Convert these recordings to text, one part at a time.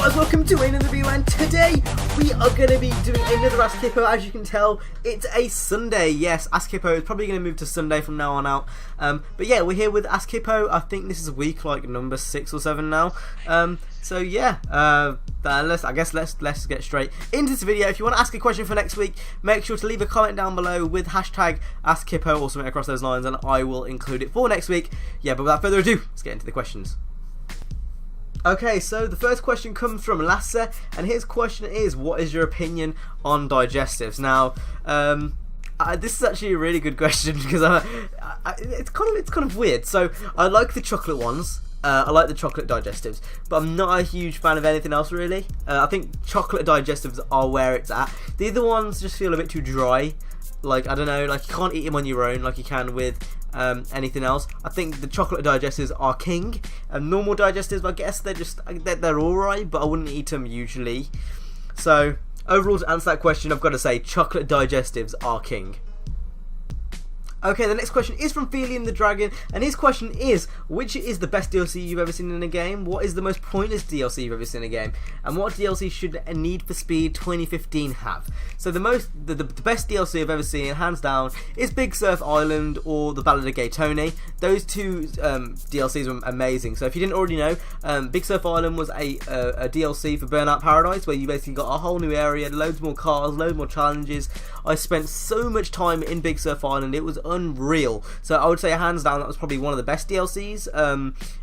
guys, welcome to another video, and today we are going to be doing another Ask Hippo. As you can tell, it's a Sunday. Yes, Ask Hippo is probably going to move to Sunday from now on out. But yeah, we're here with Ask Hippo. I think this is week like number 6 or 7 now. So yeah, let's get straight into this video. If you want to ask a question for next week, make sure to leave a comment down below with hashtag Ask Hippo or something across those lines, and I will include it for next week. Yeah, but without further ado, let's get into the questions. Okay, so the first question comes from Lasse, and his question is, what is your opinion on digestives? Now, this is actually a really good question because it's kind of weird. So I like the chocolate ones. I like the chocolate digestives, but I'm not a huge fan of anything else really. I think chocolate digestives are where it's at. The other ones just feel a bit too dry. Like, I don't know, like you can't eat them on your own like you can with anything else. I think the chocolate digestives are king. Normal digestives, I guess they're alright, but I wouldn't eat them usually. So overall, to answer that question, I've got to say chocolate digestives are king. Okay, the next question is from Felium the Dragon, and his question is, which is the best DLC you've ever seen in a game? What is the most pointless DLC you've ever seen in a game? And what DLC should a Need for Speed 2015 have? So the best DLC I've ever seen, hands down, is Big Surf Island or the Ballad of Gay Tony. Those two DLCs were amazing. So if you didn't already know, Big Surf Island was a DLC for Burnout Paradise, where you basically got a whole new area, loads more cars, loads more challenges. I spent so much time in Big Surf Island, it was unreal. So I would say hands down that was probably one of the best DLCs.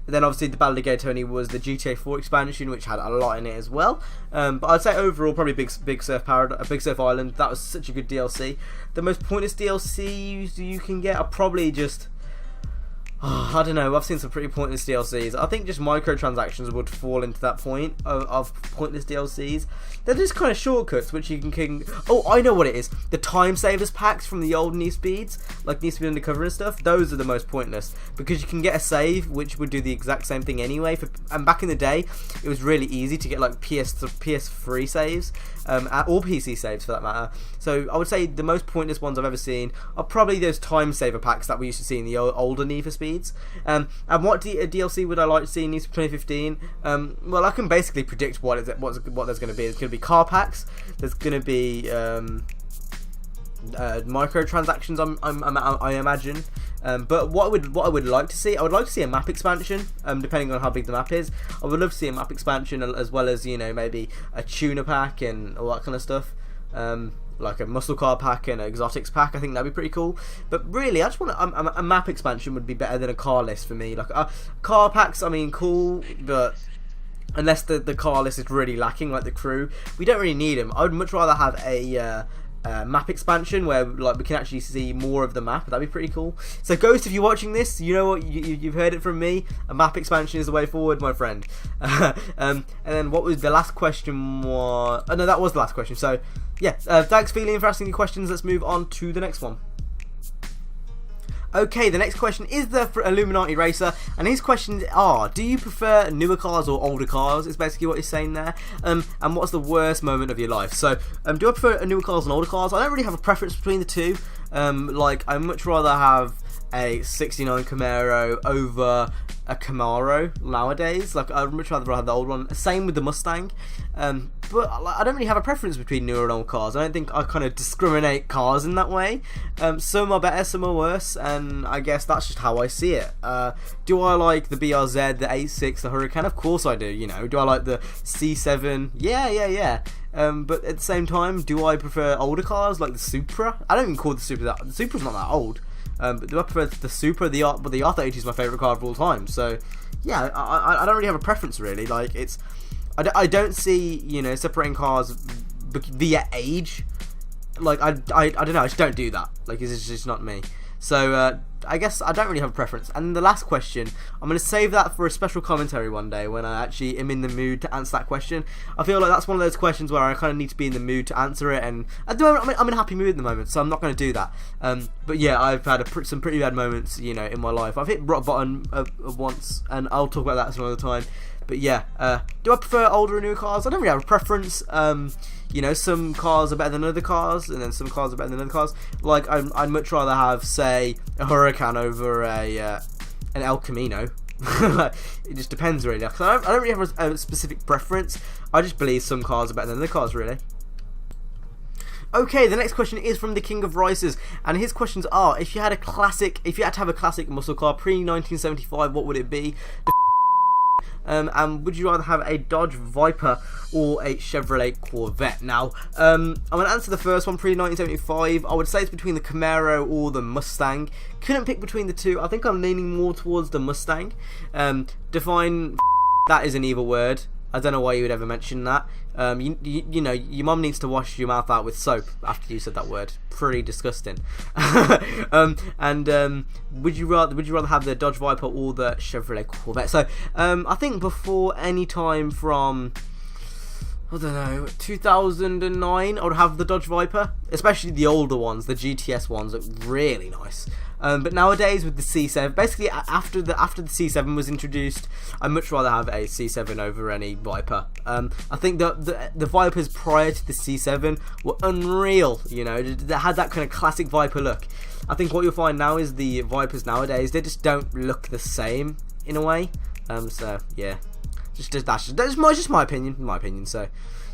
Then obviously the Ballad of Gay Tony was the GTA 4 expansion, which had a lot in it as well. But I'd say overall probably Big Surf Island. That was such a good DLC. The most pointless DLC you can get are probably just, I don't know, I've seen some pretty pointless DLCs. I think just microtransactions would fall into that point of pointless DLCs. They're just kind of shortcuts which you can... Oh, I know what it is. The Time Savers packs from the old Need Speeds, like Need Speed Undercover and stuff, those are the most pointless. Because you can get a save which would do the exact same thing anyway. And back in the day, it was really easy to get like PS3 saves, or PC saves for that matter. So I would say the most pointless ones I've ever seen are probably those Time Saver packs that we used to see in the older Need for Speeds. And what DLC would I like to see in Need for 2015? Well, I can basically predict what there's going to be. There's going to be car packs. There's going to be microtransactions. I imagine. But what I would like to see, I would like to see a map expansion. Depending on how big the map is, I would love to see a map expansion, as well as, you know, maybe a tuner pack and all that kind of stuff. Like a muscle car pack and an exotics pack. I think that'd be pretty cool. But really, I just want a map expansion would be better than a car list for me. Like car packs, I mean, cool, but unless the car list is really lacking, like the crew, we don't really need them. I would much rather have a map expansion where like we can actually see more of the map. That'd be pretty cool. So Ghost, if you're watching this, you know what, you've heard it from me. A map expansion is the way forward, my friend. And then what was the last question? Oh no, that was the last question. So yeah, thanks Felium for asking your questions. Let's move on to the next one. Okay, the next question is the Illuminati Racer, and his questions are: do you prefer newer cars or older cars? Is basically what he's saying there. And what's the worst moment of your life? So, do I prefer newer cars and older cars? I don't really have a preference between the two. Like, I'd much rather have a 69 Camaro over a Camaro nowadays. Like, I'd much rather have the old one. Same with the Mustang. But I don't really have a preference between newer and old cars. I don't think I kind of discriminate cars in that way. Some are better, some are worse, and I guess that's just how I see it. Do I like the BRZ, the 86, the Hurricane? Of course I do, you know. Do I like the C7? Yeah. But at the same time, do I prefer older cars like the Supra? I don't even call the Supra that. The Supra's not that old. But do I prefer the Supra? The R32 is my favourite car of all time. So yeah, I don't really have a preference really. Like, it's, I don't see, you know, separating cars via age. Like, I don't know, I just don't do that. Like, it's just not me. So I guess I don't really have a preference. And the last question, I'm going to save that for a special commentary one day when I actually am in the mood to answer that question. I feel like that's one of those questions where I kind of need to be in the mood to answer it, and at the moment I'm in a happy mood at the moment, so I'm not going to do that. But yeah, I've had some pretty bad moments, you know, in my life. I've hit rock bottom once, and I'll talk about that some other time. But yeah, do I prefer older or newer cars? I don't really have a preference. You know, some cars are better than other cars, and then some cars are better than other cars. Like, I'd much rather have, say, a Huracan over an El Camino. It just depends really. I don't really have a specific preference. I just believe some cars are better than other cars really. Okay, the next question is from the King of Rices, and his questions are: if you had to have a classic muscle car pre-1975, what would it be? And would you rather have a Dodge Viper or a Chevrolet Corvette? Now, I'm going to answer the first one, pre-1975. I would say it's between the Camaro or the Mustang. Couldn't pick between the two. I think I'm leaning more towards the Mustang. Define that is an evil word. I don't know why you would ever mention that. You know, your mum needs to wash your mouth out with soap after you said that word. Pretty disgusting. Would you rather have the Dodge Viper or the Chevrolet Corvette? So I think before any time from, I don't know, 2009, I would have the Dodge Viper, especially the older ones. The GTS ones look really nice. But nowadays with the C7, basically after the C7 was introduced, I'd much rather have a C7 over any Viper. I think the Vipers prior to the C7 were unreal. You know, they had that kind of classic Viper look. I think what you'll find now is the Vipers nowadays, they just don't look the same in a way. So yeah, that's just my opinion. So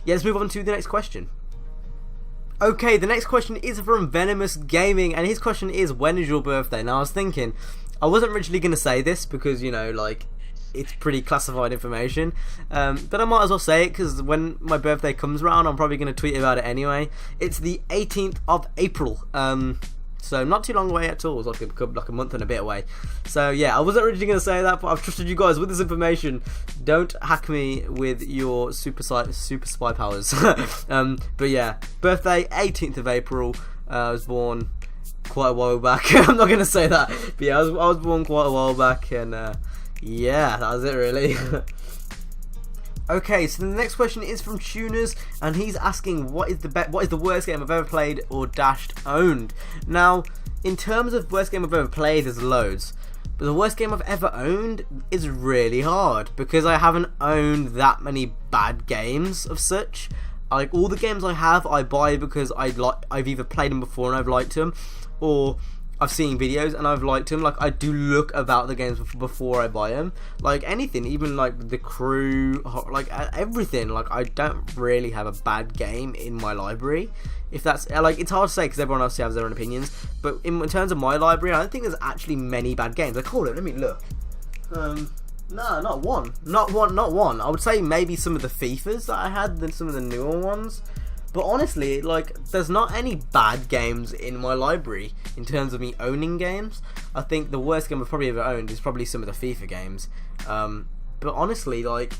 yeah, let's move on to the next question. Okay, the next question is from Venomous Gaming, and his question is, when is your birthday? Now, I was thinking, I wasn't originally going to say this because, you know, like, it's pretty classified information, but I might as well say it because when my birthday comes around, I'm probably going to tweet about it anyway. It's the 18th of April, so not too long away at all. It's like a month and a bit away. So yeah, I wasn't originally going to say that, but I've trusted you guys with this information. Don't hack me with your super spy powers. But yeah, birthday 18th of April. I was born quite a while back. I'm not going to say that, but yeah, I was born quite a while back, and yeah, that was it really. Okay, so the next question is from Tuners, and he's asking, what is the worst game I've ever played or owned? Now, in terms of worst game I've ever played, there's loads, but the worst game I've ever owned is really hard because I haven't owned that many bad games of such. Like, all the games I have, I buy because I've either played them before and I've liked them, or I've seen videos and I've liked them. Like, I do look about the games before I buy them. Like, anything, even like The Crew, like everything. Like, I don't really have a bad game in my library. If that's, like, it's hard to say because everyone else has their own opinions. But in terms of my library, I don't think there's actually many bad games. Like, hold it, let me look. No, not one. Not one. I would say maybe some of the FIFAs that I had than some of the newer ones. But honestly, like, there's not any bad games in my library in terms of me owning games. I think the worst game I've probably ever owned is probably some of the FIFA games. But honestly, like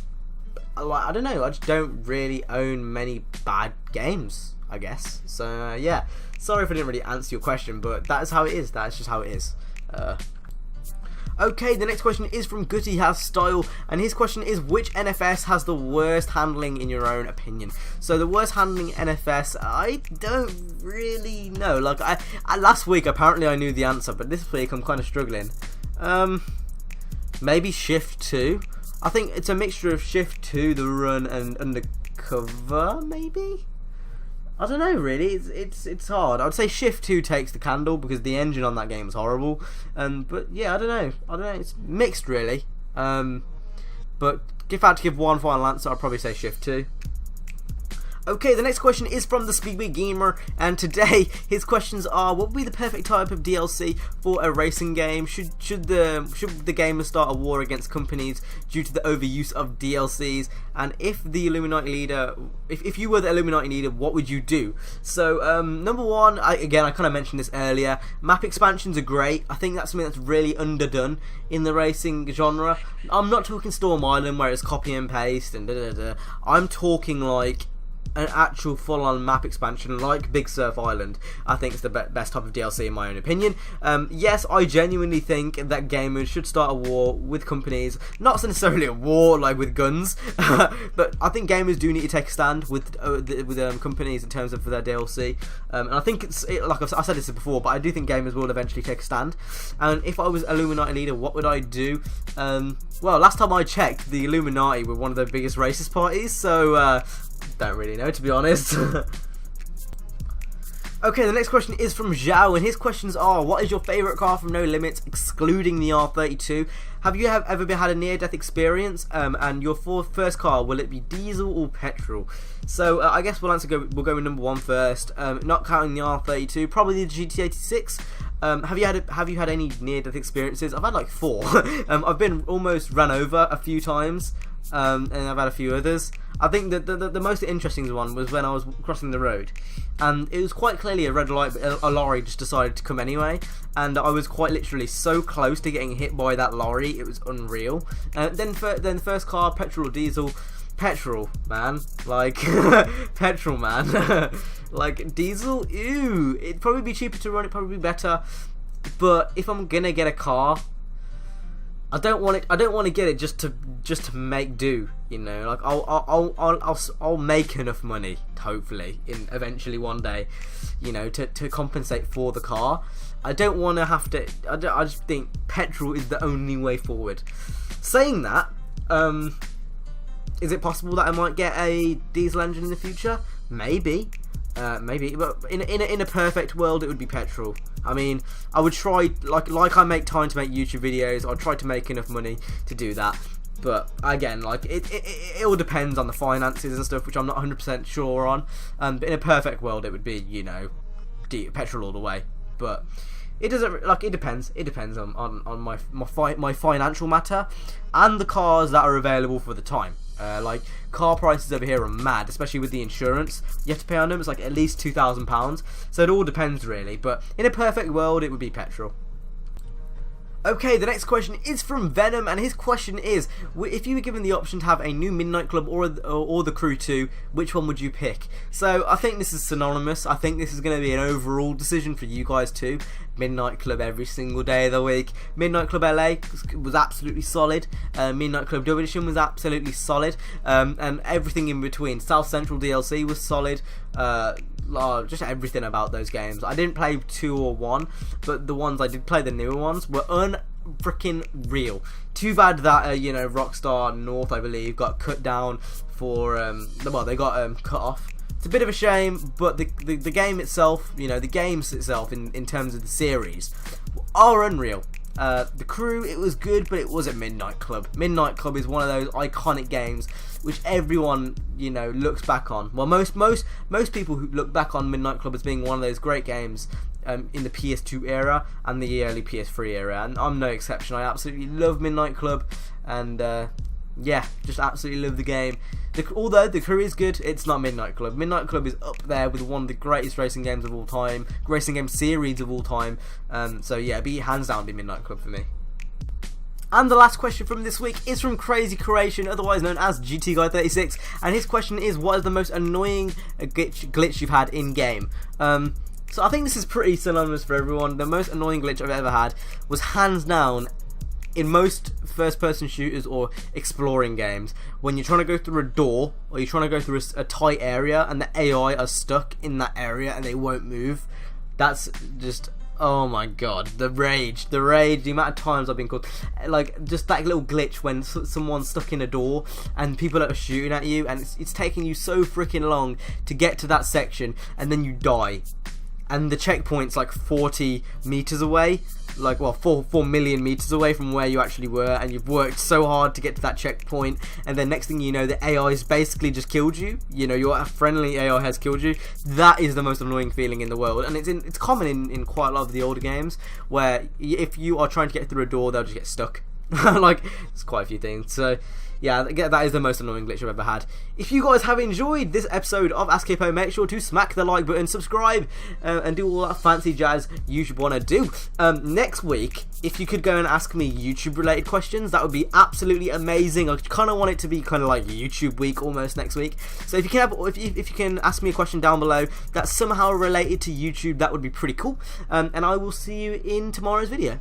I don't know, I just don't really own many bad games, I guess. So yeah, sorry if I didn't really answer your question, but that is how it is. That's just how it is. Okay, the next question is from Gutty Has Style, and his question is, which NFS has the worst handling in your own opinion? So the worst handling NFS, I don't really know. Like, I last week apparently I knew the answer, but this week I'm kind of struggling. Maybe Shift 2. I think it's a mixture of Shift 2, the run, and Undercover, maybe? I don't know really, it's hard. I would say Shift 2 takes the candle because the engine on that game is horrible. But yeah, I don't know, it's mixed really. But if I had to give one final answer, I'd probably say Shift 2. Okay, the next question is from the Speedway Gamer, and today his questions are: what would be the perfect type of DLC for a racing game? Should the gamer start a war against companies due to the overuse of DLCs? And if the Illuminati leader, if you were the Illuminati leader, what would you do? So number one, I kind of mentioned this earlier. Map expansions are great. I think that's something that's really underdone in the racing genre. I'm not talking Storm Island where it's copy and paste and I'm talking like an actual full-on map expansion like Big Surf Island. I think it's the best type of DLC in my own opinion. Yes, I genuinely think that gamers should start a war with companies, not necessarily a war like with guns, but I think gamers do need to take a stand with companies in terms of their DLC. And I think like I said this before, but I do think gamers will eventually take a stand. And if I was Illuminati leader, what would I do? Well, last time I checked, the Illuminati were one of the biggest racist parties, so don't really know, to be honest. Okay, the next question is from Zhao, and his questions are: what is your favourite car from No Limits, excluding the R32? Have you ever had a near-death experience? And your first car, will it be diesel or petrol? So I guess we'll go with number 1 first. Not counting the R32, probably the GT86. Have you had any near-death experiences? I've had like 4. I've been almost run over a few times, and I've had a few others. I think that the most interesting one was when I was crossing the road, and it was quite clearly a red light, but a lorry just decided to come anyway, and I was quite literally so close to getting hit by that lorry, it was unreal. Then the first car, petrol or diesel? Petrol, man. Like, petrol, man. Like, diesel, ew. It'd probably be cheaper to run, it'd probably be better, but if I'm gonna get a car, I don't want to get it just to make do, you know. Like I'll make enough money, hopefully, eventually one day, you know, to compensate for the car. I don't want to have to. I just think petrol is the only way forward. Saying that, is it possible that I might get a diesel engine in the future? Maybe. Maybe, but in a perfect world, it would be petrol. I mean, I would try, like I make time to make YouTube videos, I'd try to make enough money to do that. But again, like it all depends on the finances and stuff, which I'm not 100% sure on. But in a perfect world, it would be, you know, petrol all the way. But it doesn't, like, it depends. It depends on my financial matter and the cars that are available for the time. Like, car prices over here are mad, especially with the insurance you have to pay on them. It's like at least £2,000, so it all depends really, but in a perfect world it would be petrol. Okay, the next question is from Venom, and his question is: if you were given the option to have a new Midnight Club or the Crew 2, which one would you pick? So I think this is synonymous. I think this is going to be an overall decision for you guys too. Midnight Club every single day of the week. Midnight Club LA was absolutely solid. Midnight Club Double Edition was absolutely solid. And everything in between. South Central DLC was solid. Just everything about those games. I didn't play 2 or 1, but the ones I did play, the newer ones, were unfreaking real. Too bad that you know, Rockstar North, I believe, got cut down for well, they got cut off. It's a bit of a shame, but the game itself, you know, the games itself in terms of the series are unreal. The Crew, it was good, but it wasn't Midnight Club. Midnight Club is one of those iconic games which everyone, you know, looks back on. Well, most people who look back on Midnight Club as being one of those great games in the PS2 era and the early PS3 era, and I'm no exception. I absolutely love Midnight Club, and yeah, just absolutely love the game. Although the Crew is good, it's not Midnight Club. Midnight Club is up there with one of the greatest racing games of all time, racing game series of all time. So yeah, hands down be Midnight Club for me. And the last question from this week is from Crazy Creation, otherwise known as GT Guy 36, and his question is: what is the most annoying glitch you've had in game? So I think this is pretty synonymous for everyone. The most annoying glitch I've ever had was hands down in most first-person shooters or exploring games, when you're trying to go through a door or you're trying to go through a tight area and the AI are stuck in that area and they won't move. That's just, oh my god, the rage, the amount of times I've been called, like, just that little glitch when someone's stuck in a door and people are shooting at you, and it's taking you so freaking long to get to that section, and then you die, and the checkpoint's like 40 meters away, like, well, 4 million meters away from where you actually were, and you've worked so hard to get to that checkpoint, and then next thing you know, the AI's basically just killed you. You know, your friendly AI has killed you. That is the most annoying feeling in the world, and it's common in quite a lot of the older games, where if you are trying to get through a door, they'll just get stuck. Like, there's quite a few things. So yeah, that is the most annoying glitch I've ever had. If you guys have enjoyed this episode of Ask Hippo, make sure to smack the like button, subscribe, and do all that fancy jazz you should want to do. Next week, if you could go and ask me YouTube related questions, that would be absolutely amazing. I kind of want it to be kind of like YouTube week almost next week. So if you can ask me a question down below that's somehow related to YouTube, that would be pretty cool. And I will see you in tomorrow's video.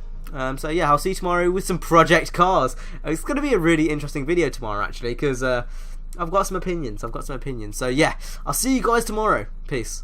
So yeah, I'll see you tomorrow with some project cars. It's going to be a really interesting video tomorrow, actually, because I've got some opinions. So yeah, I'll see you guys tomorrow. Peace.